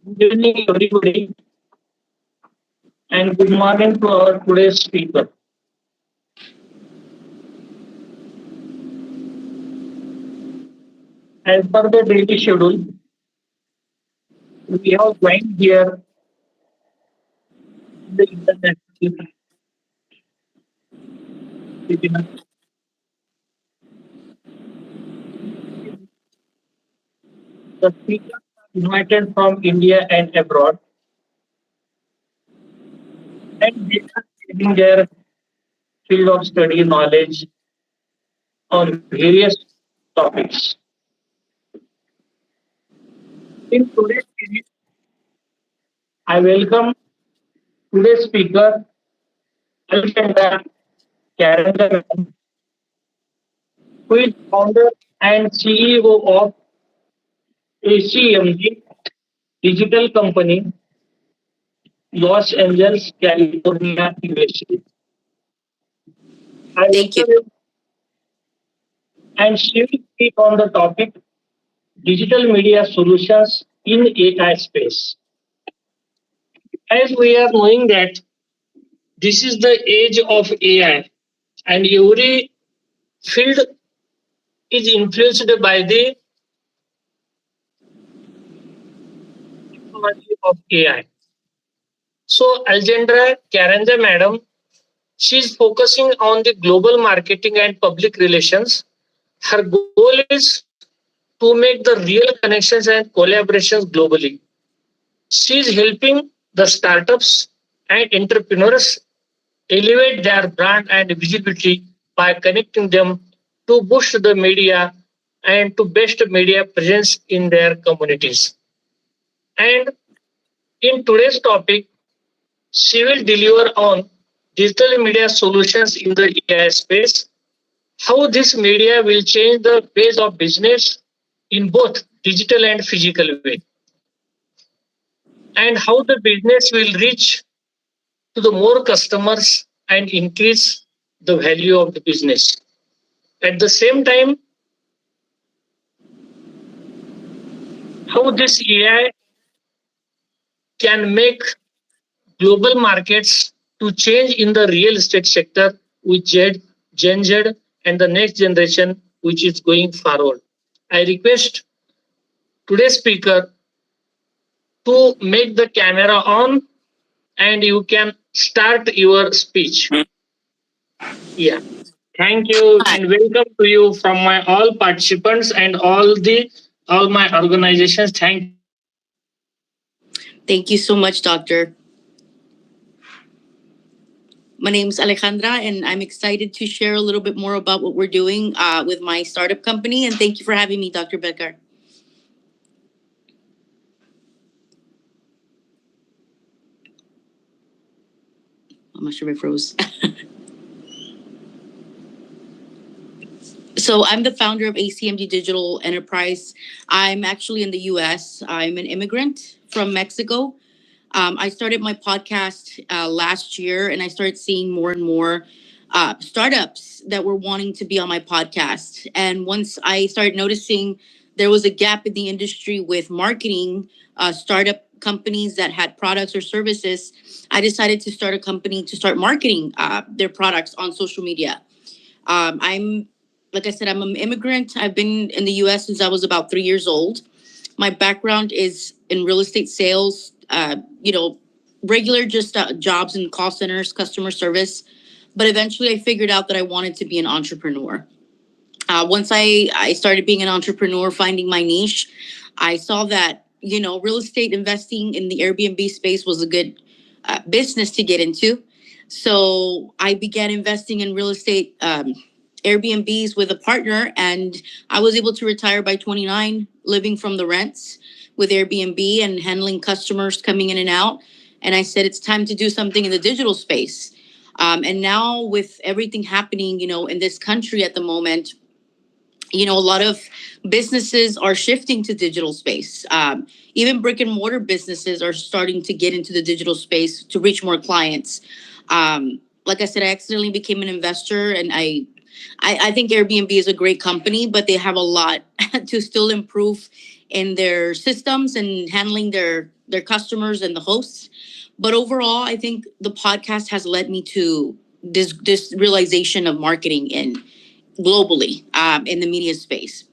Good evening, everybody, and good morning to our today's speaker. As per the daily schedule, we have joined here the international webinar. The speakers are invited from India and abroad, and they are sharing their field of study knowledge on various topics. In today's series, I welcome today's speaker, Alejandra Carranza, who is founder and CEO of ACMG digital company, Los Angeles, California, USA. I Thank you. welcome you, and she will speak on the topic digital media solutions in AI space. As we are knowing that this is the age of AI, and every field is influenced by the technology of AI. So, Alejandra Carranza, madam, she is focusing on the global marketing and public relations. Her goal is to make the real connections and collaborations globally. She is helping the startups and entrepreneurs elevate their brand and visibility by connecting them to boost the media and to best media presence in their communities. And in today's topic, she will deliver on digital media solutions in the AI space, how this media will change the ways of business in both digital and physical way, and how the business will reach to the more customers and increase the value of the business. At the same time, how this AI can make global markets to change in the real estate sector with Gen Z and the next generation which is going forward. I request today's speaker to make the camera on and you can start your speech. Yeah. Thank you Hi. and welcome to you from my all participants and all my organizations. Thank you. Thank you so much, Doctor. My name's Alejandra, and I'm excited to share a little bit more about what we're doing with my startup company. And thank you for having me, Dr. BETKAR. I'm not sure if I froze. So I'm the founder of ACMG Digital Enterprise. I'm actually in the US. I'm an immigrant from Mexico. I started my podcast last year, and I started seeing more and more startups that were wanting to be on my podcast. And once I started noticing there was a gap in the industry with marketing startup companies that had products or services, I decided to start a company to start marketing their products on social media. I'm, like I said, I'm an immigrant. I've been in the US since I was about 3 years old. My background is in real estate sales, regular just jobs in call centers, customer service. But eventually I figured out that I wanted to be an entrepreneur. Once I started being an entrepreneur, finding my niche, I saw that, real estate investing in the Airbnb space was a good business to get into. So I began investing in real estate Airbnbs with a partner, and I was able to retire by 29, living from the rents with Airbnb and handling customers coming in and out. And I said, it's time to do something in the digital space. And now with everything happening, in this country at the moment, a lot of businesses are shifting to digital space. Even brick and mortar businesses are starting to get into the digital space to reach more clients. Like I said, I accidentally became an investor, and I think Airbnb is a great company, but they have a lot to still improve in their systems and handling their their customers and the hosts. But overall, I think the podcast has led me to this realization of marketing in globally in the media space.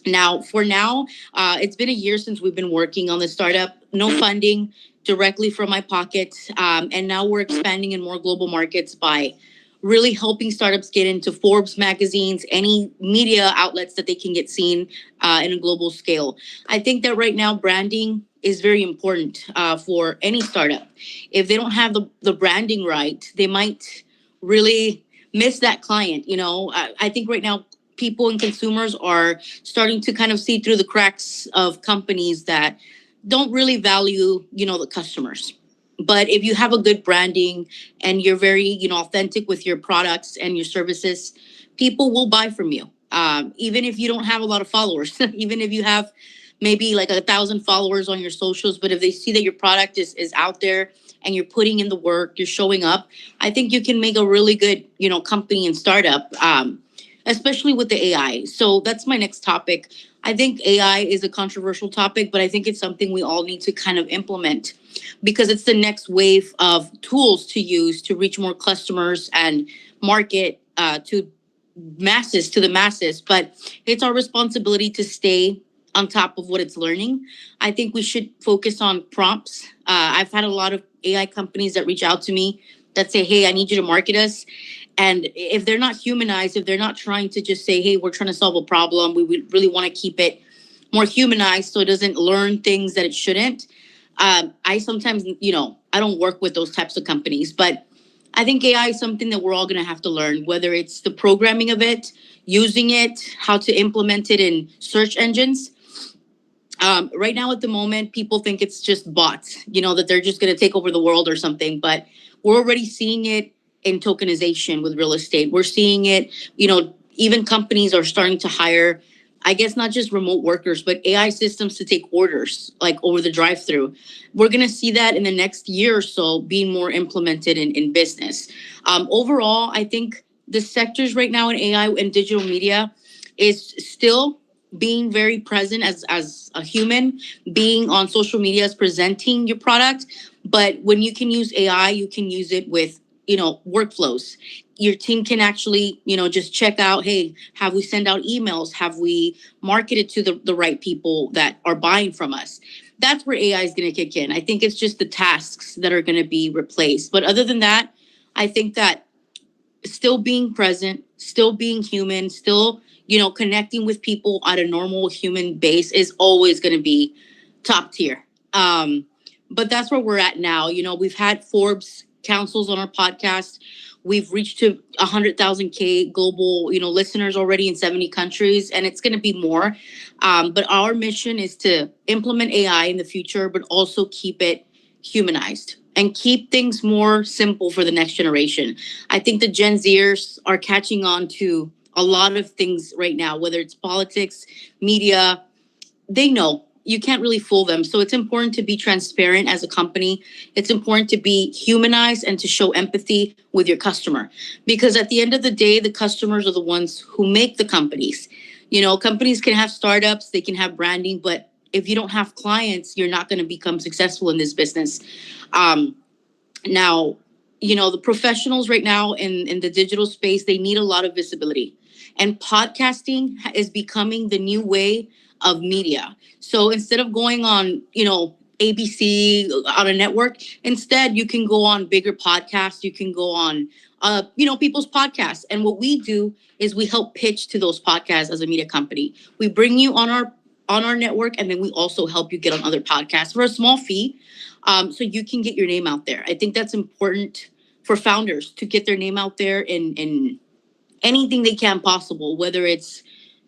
Now, it's been a year since we've been working on the startup. No funding directly from my pocket. And now we're expanding in more global markets by really helping startups get into Forbes magazines, any media outlets that they can get seen in a global scale. I think that right now branding is very important for any startup. If they don't have the branding right, they might really miss that client. I think right now people and consumers are starting to kind of see through the cracks of companies that don't really value, the customers. But if you have a good branding and you're very, authentic with your products and your services, people will buy from you. Even if you don't have a lot of followers, even if you have maybe like 1,000 followers on your socials, but if they see that your product is out there and you're putting in the work, you're showing up, I think you can make a really good, company and startup. Especially with the AI. So that's my next topic. I think AI is a controversial topic, but I think it's something we all need to kind of implement because it's the next wave of tools to use to reach more customers and market to the masses. But it's our responsibility to stay on top of what it's learning. I think we should focus on prompts. I've had a lot of AI companies that reach out to me that say, hey, I need you to market us. And if they're not humanized, if they're not trying to just say, hey, we're trying to solve a problem, we really want to keep it more humanized so it doesn't learn things that it shouldn't. I sometimes, I don't work with those types of companies, but I think AI is something that we're all going to have to learn, whether it's the programming of it, using it, how to implement it in search engines. Right now, at the moment, people think it's just bots, that they're just going to take over the world or something. But we're already seeing it in tokenization with real estate. We're seeing it, even companies are starting to hire, I guess, not just remote workers, but AI systems to take orders, like over the drive-through. We're going to see that in the next year or so being more implemented in business. Overall, I think the sectors right now in AI and digital media is still being very present as a human, being on social media as presenting your product. But when you can use AI, you can use it with, workflows. Your team can actually, just check out, hey, have we sent out emails? Have we marketed to the right people that are buying from us? That's where AI is going to kick in. I think it's just the tasks that are going to be replaced. But other than that, I think that still being present, still being human, still, connecting with people at a normal human base is always going to be top tier. But that's where we're at now. We've had Forbes councils on our podcast. We've reached to 100,000 global, listeners already in 70 countries, and it's going to be more. But our mission is to implement AI in the future, but also keep it humanized and keep things more simple for the next generation. I think the Gen Zers are catching on to a lot of things right now, whether it's politics, media. They know you can't really fool them. So it's important to be transparent as a company. It's important to be humanized and to show empathy with your customer. Because at the end of the day, the customers are the ones who make the companies. Companies can have startups, they can have branding, but if you don't have clients, you're not going to become successful in this business. Now, the professionals right now in the digital space, they need a lot of visibility. And podcasting is becoming the new way of media. So instead of going on, ABC on a network, instead you can go on bigger podcasts. You can go on, people's podcasts. And what we do is we help pitch to those podcasts as a media company. We bring you on our network, and then we also help you get on other podcasts for a small fee, so you can get your name out there. I think that's important for founders to get their name out there in anything they can possible, whether it's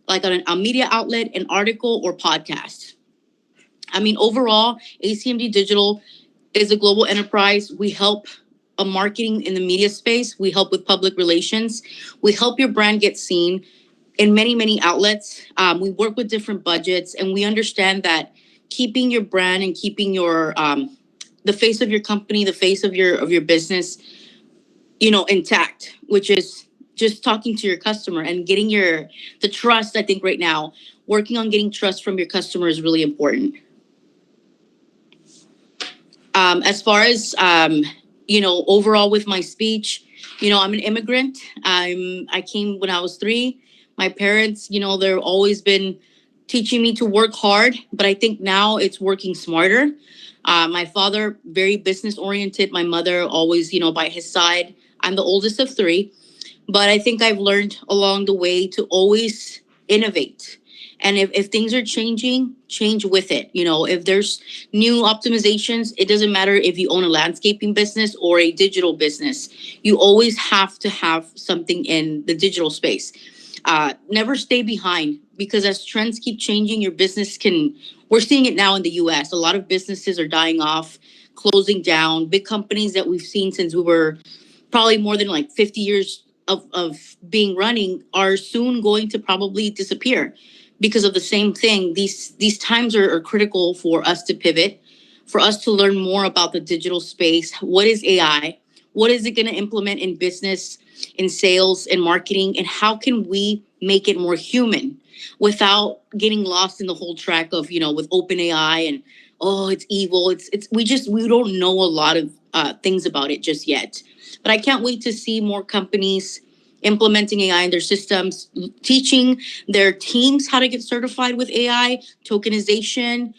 like on a media outlet, an article, or podcast. I mean, overall, ACMG Digital is a global enterprise. We help a marketing in the media space. We help with public relations. We help your brand get seen in many, many outlets. We work with different budgets, and we understand that keeping your brand and keeping your the face of your company, the face of your business, intact, which is just talking to your customer and getting the trust. I think right now, working on getting trust from your customer is really important. As far as overall with my speech, I'm an immigrant. I came when I was 3. My parents, they've always been teaching me to work hard, but I think now it's working smarter. My father, very business oriented. My mother, always, by his side. I'm the oldest of 3, but I think I've learned along the way to always innovate. And if things are changing, change with it. If there's new optimizations, it doesn't matter if you own a landscaping business or a digital business. You always have to have something in the digital space. Never stay behind, because as trends keep changing, your business can. We're seeing it now in the US. A lot of businesses are dying off, closing down. Big companies that we've seen since we were probably more than like 50 years of being running are soon going to probably disappear because of the same thing. These times are critical for us to pivot, for us to learn more about the digital space. What is AI? What is it going to implement in business, in sales, in marketing? And how can we make it more human without getting lost in the whole track of, with open AI and, oh, it's evil. We don't know a lot of things about it just yet. But I can't wait to see more companies implementing AI in their systems, teaching their teams how to get certified with AI, tokenization.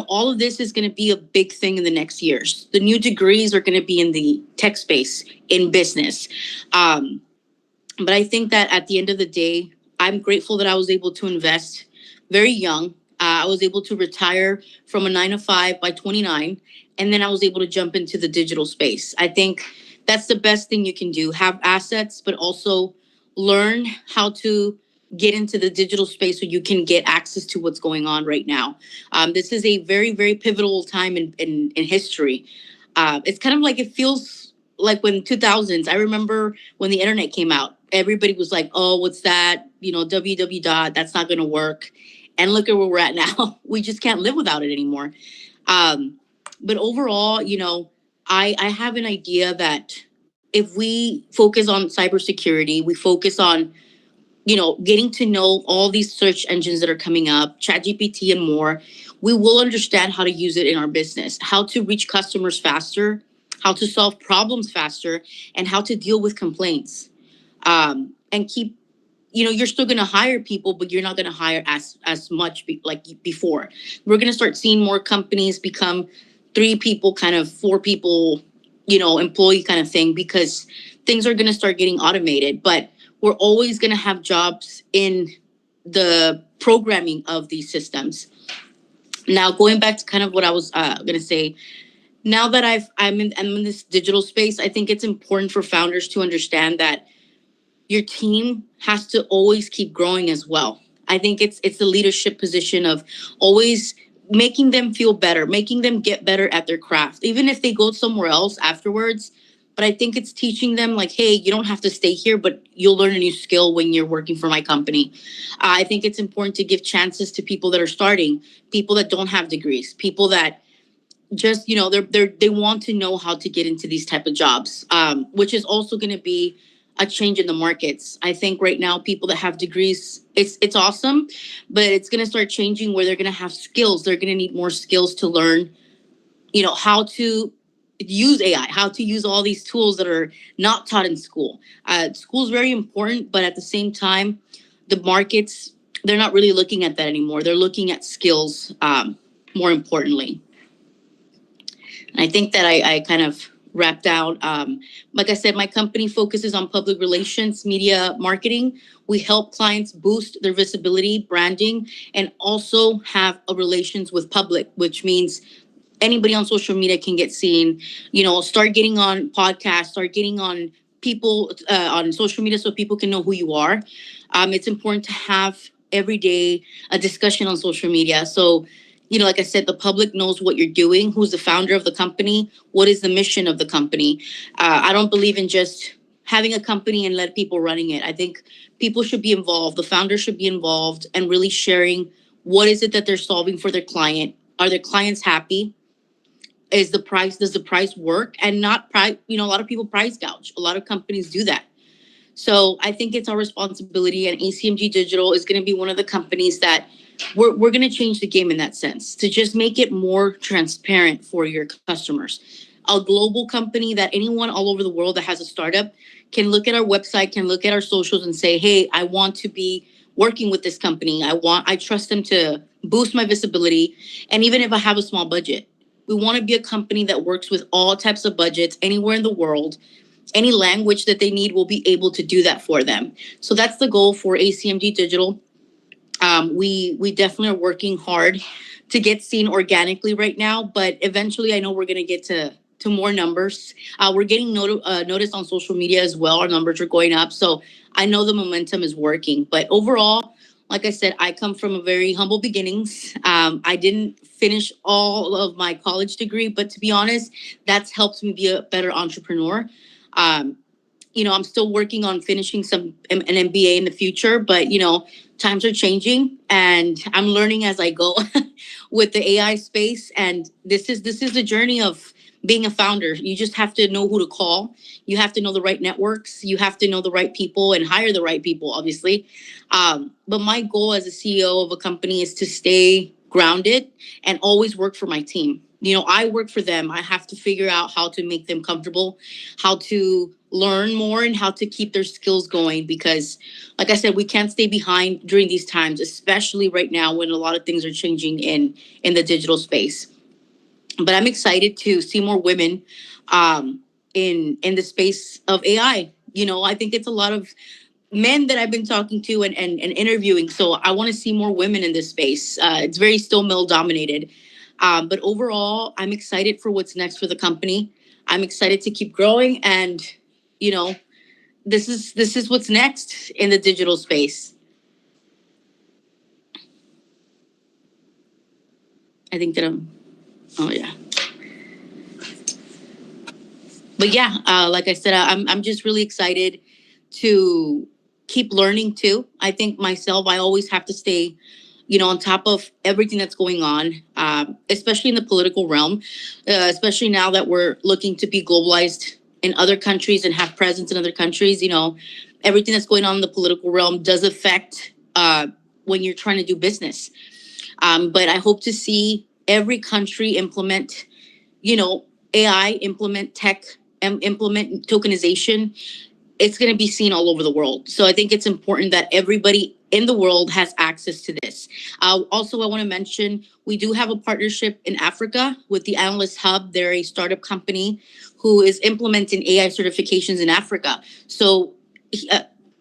All of this is going to be a big thing in the next years. The new degrees are going to be in the tech space, in business. But I think that at the end of the day, I'm grateful that I was able to invest very young. I was able to retire from a 9 to 5 by 29, and then I was able to jump into the digital space. I think that's the best thing you can do. Have assets, but also learn how to get into the digital space so you can get access to what's going on right now. This is a very, very pivotal time in history. It's kind of like, it feels like when 2000s. I remember when the internet came out, everybody was like, oh, what's that? www dot, that's not going to work. And look at where we're at now. We just can't live without it anymore. But overall, I have an idea that if we focus on cybersecurity, we focus on, getting to know all these search engines that are coming up, ChatGPT and more, we will understand how to use it in our business, how to reach customers faster, how to solve problems faster, and how to deal with complaints. And keep, you're still going to hire people, but you're not going to hire as much like before. We're going to start seeing more companies become 3 people, kind of 4 people, employee kind of thing, because things are going to start getting automated. But we're always going to have jobs in the programming of these systems. Now, going back to kind of what I was going to say, now that I'm in this digital space, I think it's important for founders to understand that your team has to always keep growing as well. I think it's the leadership position of always making them feel better, making them get better at their craft, even if they go somewhere else afterwards. But I think it's teaching them like, hey, you don't have to stay here, but you'll learn a new skill when you're working for my company. I think it's important to give chances to people that are starting, people that don't have degrees, people that just, they want to know how to get into these type of jobs, which is also going to be a change in the markets. I think right now, people that have degrees, it's awesome, but it's going to start changing where they're going to have skills. They're going to need more skills to learn, how to use AI, how to use all these tools that are not taught in school. School is very important, but at the same time, the markets, they're not really looking at that anymore. They're looking at skills more importantly. And I think that I kind of wrapped out. Like I said, my company focuses on public relations, media marketing. We help clients boost their visibility, branding, and also have a relations with public, which means anybody on social media can get seen, start getting on podcasts, start getting on people on social media so people can know who you are. It's important to have every day a discussion on social media. So, like I said, the public knows what you're doing, who's the founder of the company, what is the mission of the company. I don't believe in just having a company and let people running it. I think people should be involved. The founder should be involved and really sharing what is it that they're solving for their client. Are their clients happy? Does the price work? And not price, a lot of people price gouge. A lot of companies do that. So I think it's our responsibility, and ACMG Digital is going to be one of the companies that we're going to change the game in that sense to just make it more transparent for your customers. A global company that anyone all over the world that has a startup can look at our website, can look at our socials and say, hey, I want to be working with this company. I trust them to boost my visibility. And even if I have a small budget, we want to be a company that works with all types of budgets anywhere in the world. Any language that they need, will be able to do that for them. So that's the goal for ACMG Digital. We definitely are working hard to get seen organically right now, but eventually I know we're going to get to more numbers. We're getting noticed on social media as well. Our numbers are going up, so I know the momentum is working. But overall, like I said, I come from a very humble beginnings. I didn't finish all of my college degree, but to be honest, that's helped me be a better entrepreneur. Um, I'm still working on finishing an MBA in the future, but times are changing and I'm learning as I go with the AI space. And this is the journey of being a founder. You just have to know who to call. You have to know the right networks. You have to know the right people and hire the right people, obviously. But my goal as a CEO of a company is to stay grounded and always work for my team. I work for them. I have to figure out how to make them comfortable, how to learn more, and how to keep their skills going. Because, like I said, we can't stay behind during these times, especially right now when a lot of things are changing in the digital space. But I'm excited to see more women in the space of AI. I think it's a lot of men that I've been talking to and interviewing. So I want to see more women in this space. It's very still male dominated. But overall, I'm excited for what's next for the company. I'm excited to keep growing, and you know, this is what's next in the digital space. I think that I'm. Oh yeah. But yeah, like I said, I'm just really excited to keep learning too. I think myself, I always have to stay, on top of everything that's going on, especially in the political realm, especially now that we're looking to be globalized in other countries and have presence in other countries. Everything that's going on in the political realm does affect when you're trying to do business. But I hope to see every country implement, AI, implement tech, implement tokenization. It's going to be seen all over the world. So I think it's important that everybody in the world has access to this. Also, I want to mention we do have a partnership in Africa with the Analyst Hub. They're a startup company who is implementing AI certifications in Africa. So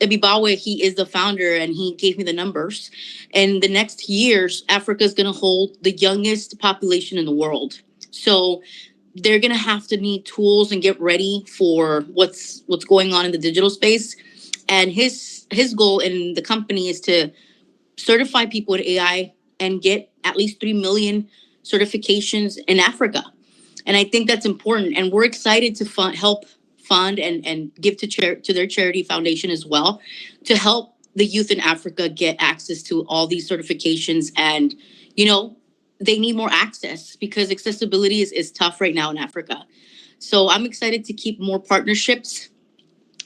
Ebibawe, he is the founder, and he gave me the numbers. In the next years, Africa is going to hold the youngest population in the world. So they're going to have to need tools and get ready for what's going on in the digital space. And his goal in the company is to certify people with AI and get at least 3 million certifications in Africa. And I think that's important. And we're excited to help fund and give to their charity foundation as well, to help the youth in Africa get access to all these certifications. And, they need more access because accessibility is tough right now in Africa. So I'm excited to keep more partnerships,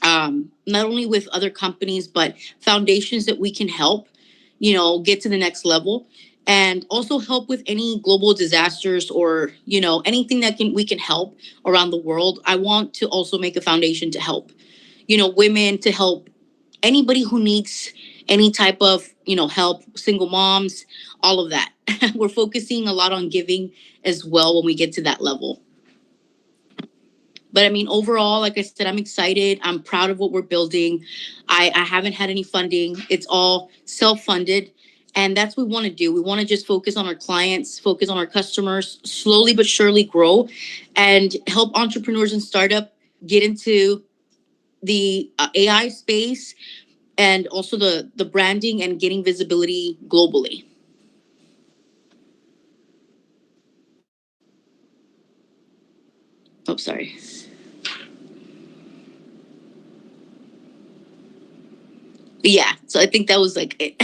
not only with other companies, but foundations that we can help, get to the next level, and also help with any global disasters or, anything that we can help around the world. I want to also make a foundation to help, women, to help anybody who needs any type of, help, single moms, all of that. We're focusing a lot on giving as well when we get to that level. But I mean, overall, like I said, I'm excited. I'm proud of what we're building. I haven't had any funding. It's all self-funded. And that's what we want to do. We want to just focus on our clients, focus on our customers, slowly but surely grow, and help entrepreneurs and startup get into the AI space, and also the branding and getting visibility globally. Oh, sorry. Yeah, so I think that was like it.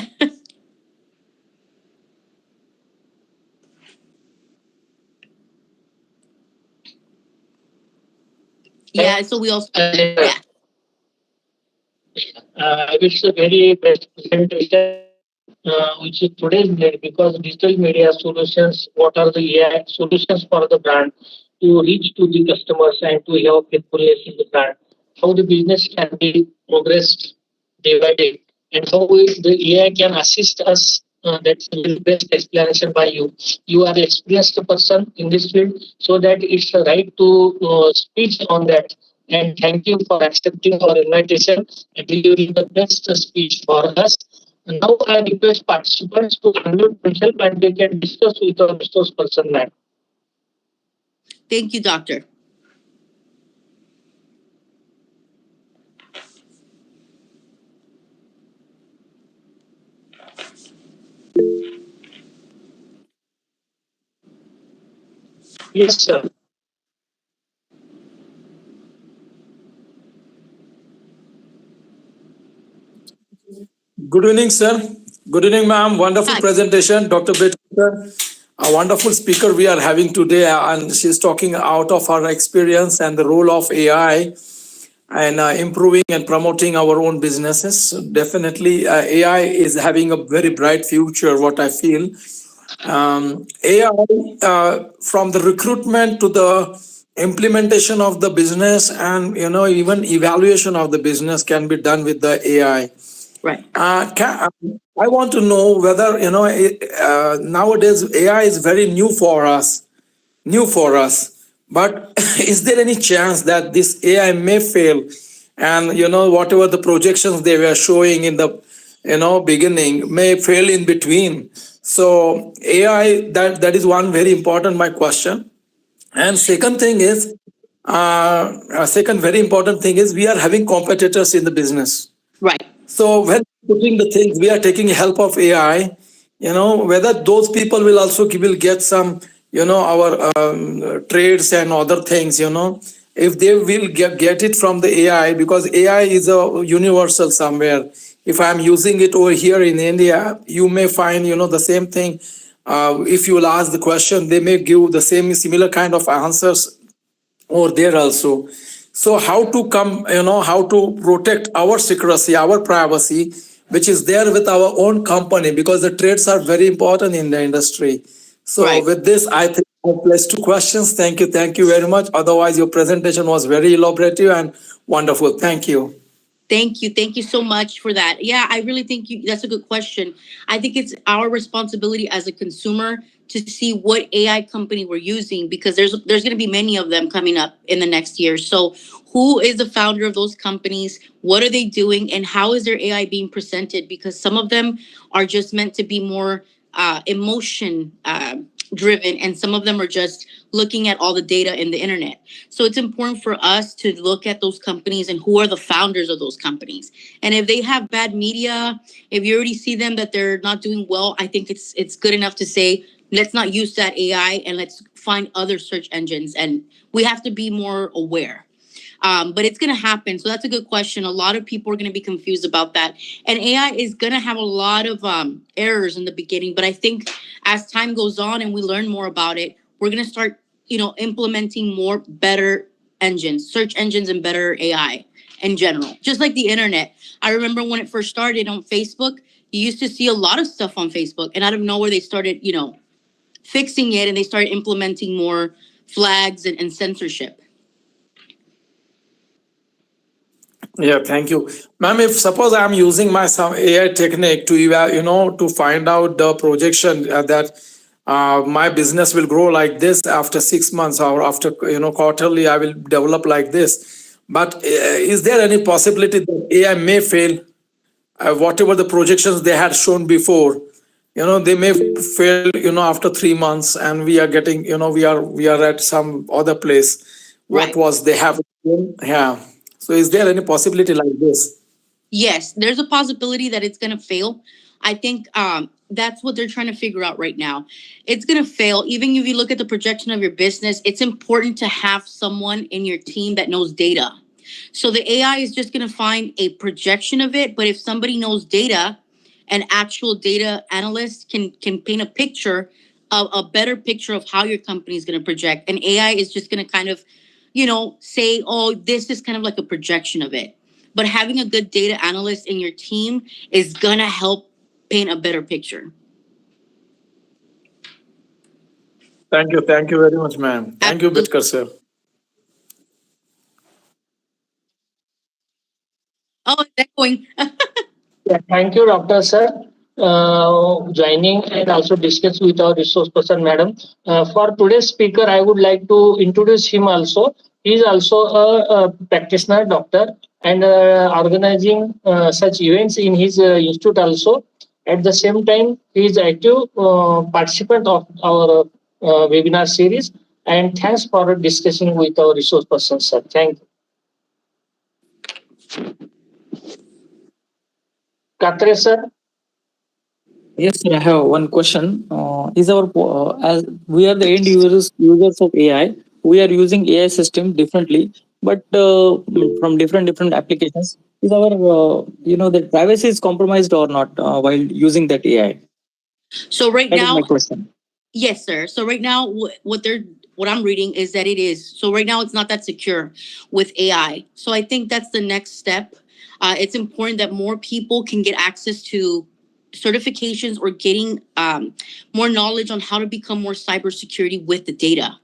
Yeah, so we also, yeah. It's a very best presentation. which is today's need, because digital media solutions, what are the AI solutions for the brand to reach to the customers and to have faithfulness in the brand, how the business can be progressed day by day, and how the AI can assist us. That's the best explanation by you. You are an experienced person in this field, so that it's right to speak on that. And thank you for accepting our invitation and delivering the best speech for us. Now I request participants to unmute themselves and they can discuss with our resource person, ma'am. Thank you, doctor. Yes, sir. Good evening, sir. Good evening, ma'am. Wonderful Hi. presentation, Dr. BETKAR. A wonderful speaker we are having today, and she's talking out of her experience and the role of AI and improving and promoting our own businesses. Definitely, AI is having a very bright future, what I feel. AI, from the recruitment to the implementation of the business and even evaluation of the business can be done with the AI. Right. I want to know whether nowadays AI is very new for us. But is there any chance that this AI may fail, and whatever the projections they were showing in the beginning may fail in between? So AI, that is one very important my question. And second thing is, second very important thing is we are having competitors in the business. Right. So when putting the things, we are taking help of AI. Whether those people will also will get some, our trades and other things. If they will get it from the AI, because AI is a universal somewhere. If I'm using it over here in India, you may find the same thing. If you will ask the question, they may give the same similar kind of answers over there also. So how to come, how to protect our secrecy, our privacy, which is there with our own company, because the trades are very important in the industry. So Right. with this, I think I've placed two questions. Thank you very much. Otherwise, your presentation was very elaborative and wonderful. Thank you. Thank you. Thank you so much for that. Yeah, I really think that's a good question. I think it's our responsibility as a consumer to see what AI company we're using, because there's going to be many of them coming up in the next year. So, who is the founder of those companies? What are they doing, and how is their AI being presented? Because some of them are just meant to be more emotion driven, and some of them are just looking at all the data in the internet. So it's important for us to look at those companies and who are the founders of those companies. And if they have bad media, if you already see them that they're not doing well, I think it's good enough to say, let's not use that AI and let's find other search engines. And we have to be more aware. But it's going to happen. So that's a good question. A lot of people are going to be confused about that. And AI is going to have a lot of errors in the beginning. But I think as time goes on and we learn more about it, we're going to start, implementing more better engines, search engines, and better AI in general. Just like the internet. I remember when it first started on Facebook, you used to see a lot of stuff on Facebook. And out of nowhere, they started, fixing it, and they started implementing more flags and censorship. Yeah, thank you, ma'am. If suppose I'm using my some AI technique to to find out the projection that my business will grow like this after 6 months, or after quarterly, I will develop like this. But is there any possibility that AI may fail? Whatever the projections they had shown before, they may fail after 3 months, and we are getting we are at some other place. What Right. was they have? Yeah. So is there any possibility like this? Yes, there's a possibility that it's going to fail. I think that's what they're trying to figure out right now. It's going to fail. Even if you look at the projection of your business, it's important to have someone in your team that knows data. So the AI is just going to find a projection of it. But if somebody knows data, an actual data analyst can paint a picture, of a better picture of how your company is going to project. And AI is just going to kind of, say, oh, this is kind of like a projection of it. But having a good data analyst in your team is going to help paint a better picture. Thank you very much, ma'am. Thank you, Absolutely. Betkar sir. Oh, it's echoing. Yeah, thank you, Dr. Sir, joining and also discuss with our resource person, madam. For today's speaker, I would like to introduce him also. He is also a practitioner doctor and organizing such events in his institute also. At the same time, he is active participant of our webinar series. And thanks for discussing with our resource person, sir. Thank you. Katre, sir. Yes, sir, I have one question. Is our as we are the end users of AI, we are using AI system differently, but from different applications. Is our the privacy is compromised or not while using that AI? So right That is my now, question. yes, sir. So right now, what I'm reading is that it is. So right now, it's not that secure with AI. So I think that's the next step. It's important that more people can get access to certifications or getting more knowledge on how to become more cybersecurity with the data.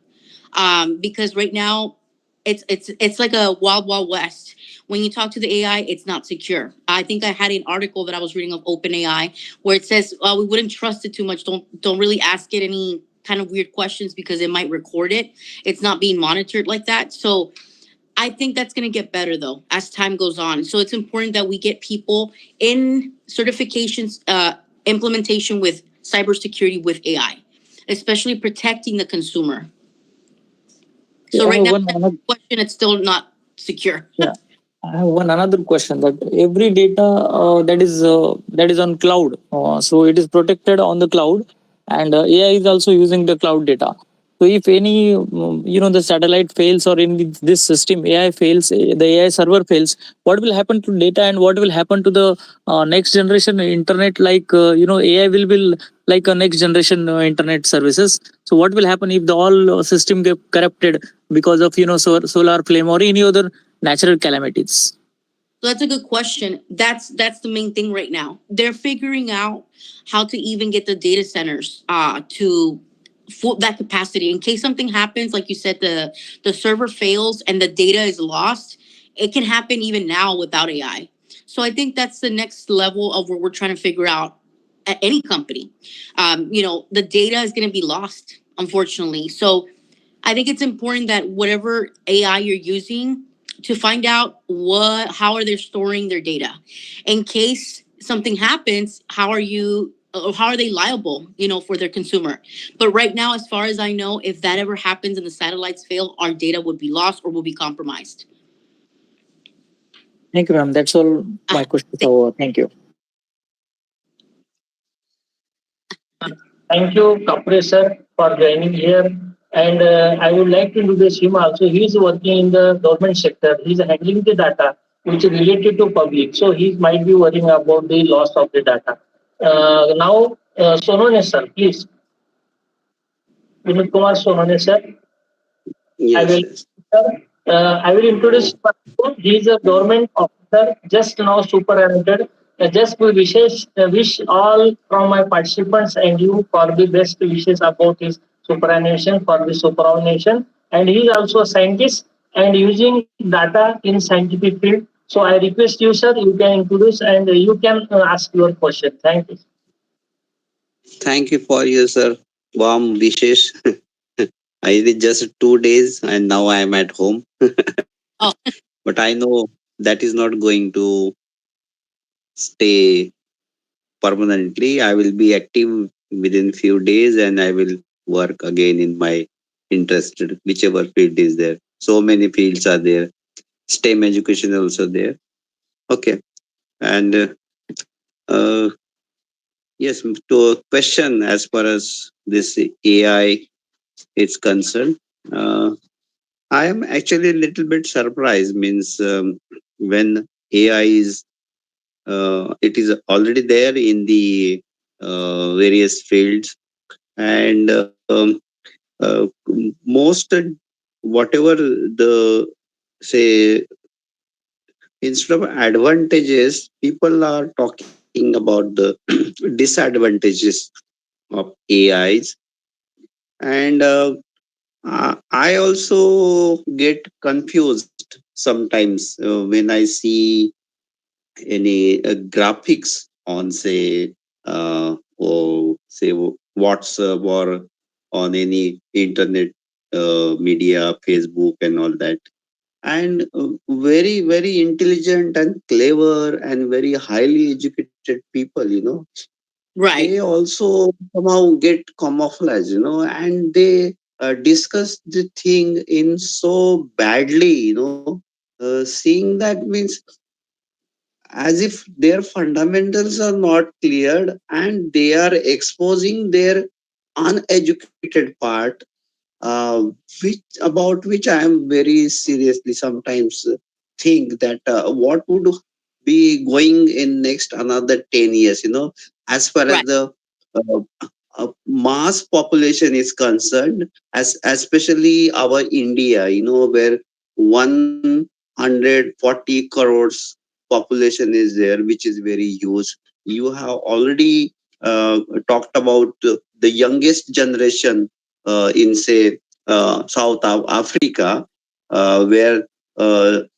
Because right now it's like a wild west. When you talk to the AI, it's not secure. I think I had an article that I was reading of OpenAI where it says we wouldn't trust it too much. Don't really ask it any kind of weird questions because it might record it. It's not being monitored like that. So I think that's going to get better though as time goes on. So it's important that we get people in certifications, implementation with cybersecurity with AI, especially protecting the consumer. So So I right have now, one that another. question, it's still not secure. Yeah, I have one another question that every data that is on cloud, so it is protected on the cloud, and AI is also using the cloud data. So if any the satellite fails or in this system AI fails, the AI server fails, what will happen to data and what will happen to the next generation internet? Like AI will be like a next generation internet services. So what will happen if the all system get corrupted because of solar flame or any other natural calamities? So that's a good question. That's the main thing right now. They're figuring out how to even get the data centers to full that capacity in case something happens. Like you said, the server fails and the data is lost. It can happen even now without AI. So I think that's the next level of what we're trying to figure out at any company. The data is going to be lost, unfortunately. So I think it's important that whatever AI you're using to find out how are they storing their data in case something happens. How are they liable, for their consumer? But right now, as far as I know, if that ever happens and the satellites fail, our data would be lost or will be compromised. Thank you, ma'am. That's all I my questions are over. Thank you. Thank you, Kapre sir, for joining here. And I would like to introduce him also. He is working in the government sector. He is handling the data which is related to public. So he might be worrying about the loss of the data. Now, Sonone sir, please. Vinod Kumar Sonone sir. I will, Yes, yes. I will introduce. He is a government officer, just now superannuated. Just we wish all from my participants and you for the best wishes about his superannuation for the superannuation. And he is also a scientist and using data in scientific field. So I request you, sir, you can introduce and you can ask your question. Thank you. Thank you for your sir warm wishes. I did just 2 days and now I am at home. oh But I know that is not going to stay permanently. I will be active within few days and I will work again in my interested whichever field is there. So many fields are there. STEM education also there. Okay. And uh, yes, to a question as far as this AI is concerned. I am actually a little bit surprised. Means when AI is it is already there in the various fields, and most whatever the say instead of advantages, people are talking talking about the disadvantages of AIs, and I also get confused sometimes when I see any graphics on, say, or say WhatsApp, or on any internet media, Facebook, and all that. And very, very intelligent and clever and very highly educated people, they Right. also somehow get camouflage, and they discuss the thing in so badly, seeing that means as if their fundamentals are not cleared, and they are exposing their uneducated part, uh, which I am very seriously sometimes think that what would be going in next another 10 years, as far as Right. the uh, mass population is concerned, as especially our India, where 140 crores population is there, which is very huge. You have already talked about the youngest generation in, say, South Africa, where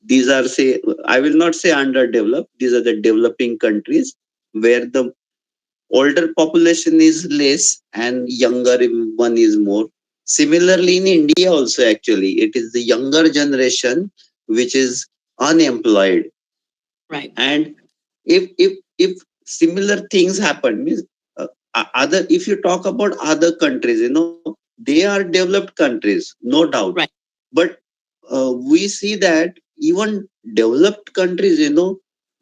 these are, say, I will not say underdeveloped, these are the developing countries where the older population is less and younger one is more. Similarly, in India also, actually, it is the younger generation which is unemployed. Right. And if similar things happen, means other, if you talk about other countries, they are developed countries, no doubt. Right. But we see that even developed countries,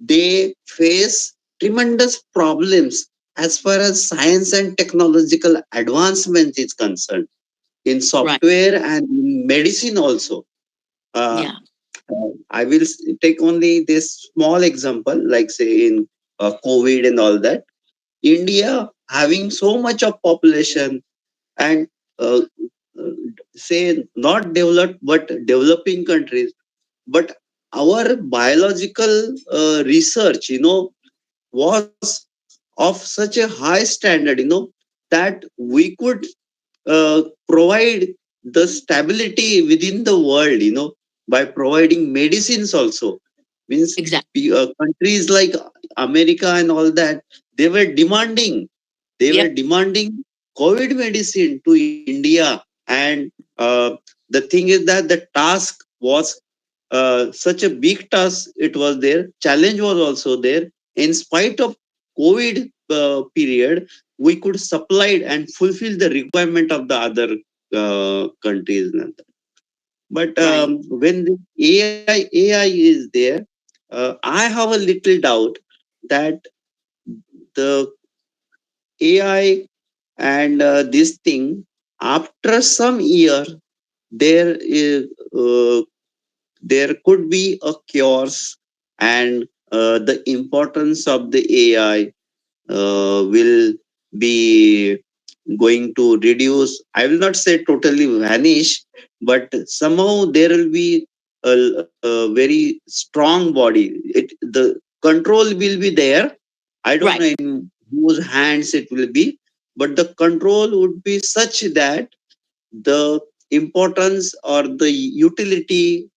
they face tremendous problems as far as science and technological advancement is concerned, in Right. software and in medicine also. uh, Yeah. I will take only this small example, like, say, in COVID and all that. India having so much of population, and uh, uh, say not developed but developing countries, but our biological research, was of such a high standard, that we could provide the stability within the world, by providing medicines also. Means Exactly. countries like America and all that, they were demanding, Yep. COVID medicine to India. And the thing is that the task was such a big task, it was there, challenge was also there. In spite of COVID period, we could supply and fulfill the requirement of the other countries. But Right. when the AI is there, I have a little doubt that the AI and this thing, after some year, there is there could be a chaos, and the importance of the AI will be going to reduce. I will not say totally vanish, but somehow there will be a very strong body. The control will be there. I don't know Right. in whose hands it will be, but the control would be such that the importance or the utility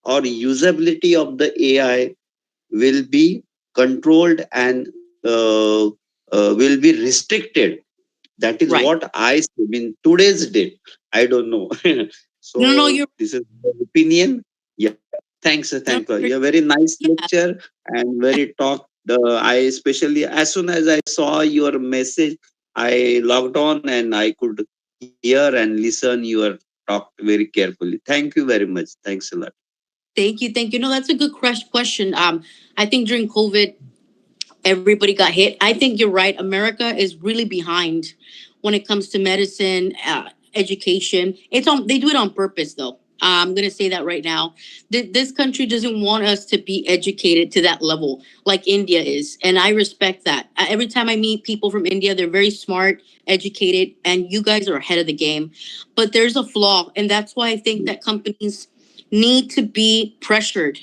or usability of the AI will be controlled, and will be restricted. That is Right. what I see in today's date. I don't know. No, no, So you're this is my opinion. Yeah. Thanks. no, Thanks. You're very nice yeah. lecture and very talk. I especially, as soon as I saw your message, I logged on and I could hear and listen your talk very carefully. Thank you very much. Thanks a lot. Thank you. Thank you. No, that's a good question. I think during COVID, everybody got hit. I think you're right. America is really behind when it comes to medicine, education. It's on. They do it on purpose, though. I'm gonna say that right now. This country doesn't want us to be educated to that level like India is, and I respect that. Every time I meet people from India, they're very smart, educated, and you guys are ahead of the game. But there's a flaw, and that's why I think that companies need to be pressured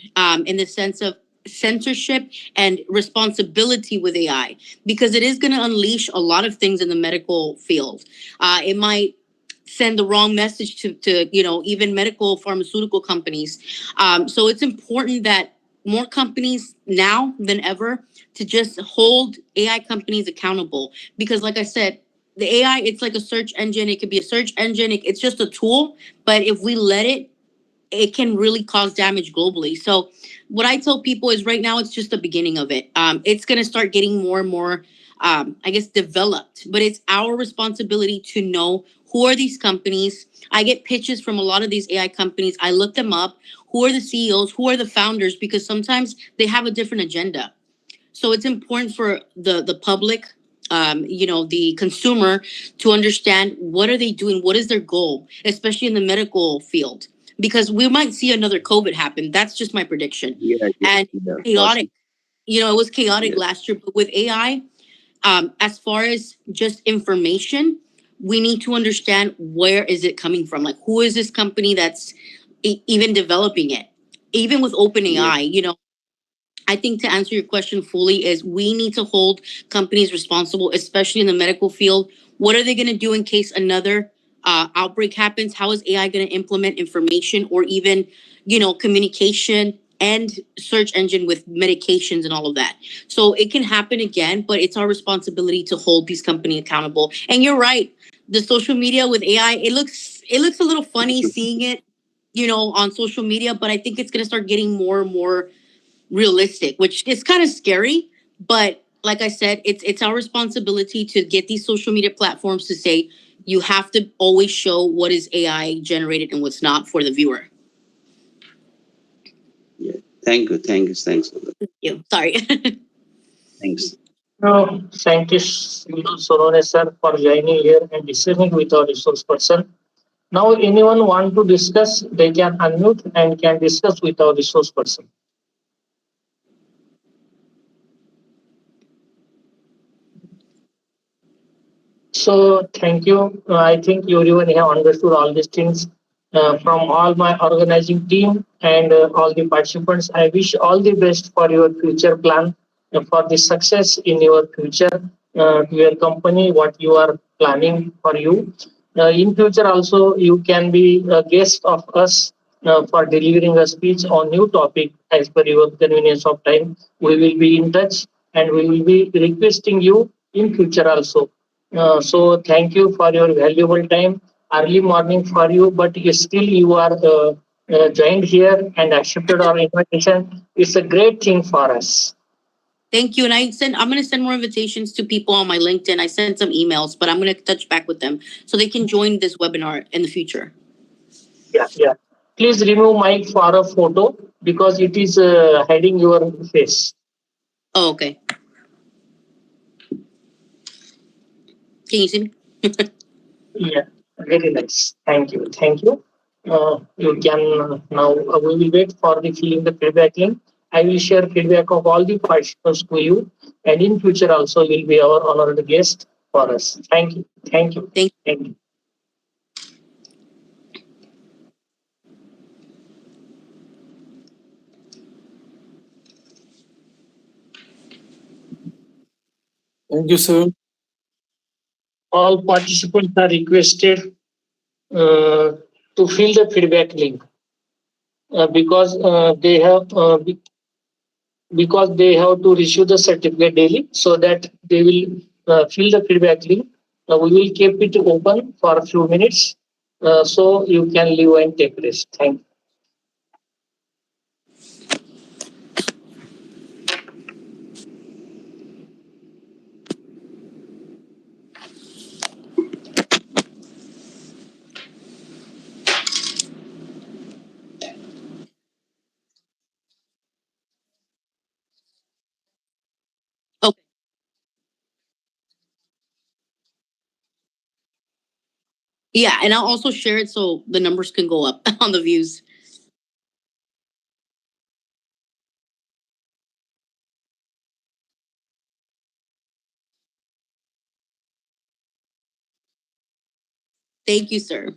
in the sense of censorship and responsibility with AI, because it is going to unleash a lot of things in the medical field. It might send the wrong message to even medical pharmaceutical companies. So it's important that more companies now than ever to just hold AI companies accountable, because like I said, the AI, it's like a search engine. It could be a search engine. It's just a tool, but if we let it, it can really cause damage globally. So what I tell people is right now it's just the beginning of it. It's going to start getting more and more, I guess, developed. But it's our responsibility to know who are these companies. I get pitches from a lot of these AI companies. I look them up. Who are the CEOs? Who are the founders? Because sometimes they have a different agenda. So it's important for the public, the consumer, to understand what are they doing, what is their goal, especially in the medical field, because we might see another COVID happen. That's just my prediction. Yeah, yeah, And yeah, chaotic. possible. It was chaotic Yes, last year, but with AI, as far as just information, we need to understand where is it coming from. Like, who is this company that's even developing it? Even with yes, OpenAI, I think to answer your question fully is we need to hold companies responsible, especially in the medical field. What are they going to do in case another outbreak happens? How is AI going to implement information or even, communication and search engine with medications and all of that? So it can happen again, but it's our responsibility to hold these companies accountable. And you're right, the social media with AI, it looks a little funny seeing it, on social media, but I think it's going to start getting more and more realistic, which is kind of scary. But like I said, it's our responsibility to get these social media platforms to say you have to always show what is AI generated and what's not for the viewer. yeah. Thanks for that. Sorry. Thanks. Scientist Sonone sir for joining here and discussing with our resource person. Now, anyone want to discuss, they can unmute and can discuss with our resource person. So, thank you. I think you everyone have understood all these things from all my organizing team and all the participants. I wish all the best for your future plan, for the success in your future, to your company, what you are planning for you. In future also, you can be a guest of us for delivering a speech on new topic as per your convenience of time. We will be in touch and we will be requesting you in future also. So thank you for your valuable time. Early morning for you, but still you are joined here and accepted our invitation. It's a great thing for us. Thank you. And I'm going to send more invitations to people on my LinkedIn. I sent some emails, but I'm going to touch back with them so they can join this webinar in the future. Yeah, yeah. Please remove mic for a photo because it is hiding your face. Oh, okay. Can you see me? Yeah, very nice. Thank you. Thank you. You can now we will wait for the filling the feedback link. I will share feedback of all the participants to you, and in future also will be our honored guest for us. Thank you. Thank you. Thank you. Thank you. Thank you, sir. All participants are requested to fill the feedback link because because they have to receive the certificate daily, so that they will fill the feedback link. We will keep it open for a few minutes, so you can leave and take rest. Thank you. Okay. Yeah. And I'll also share it so the numbers can go up on the views. Thank you, sir.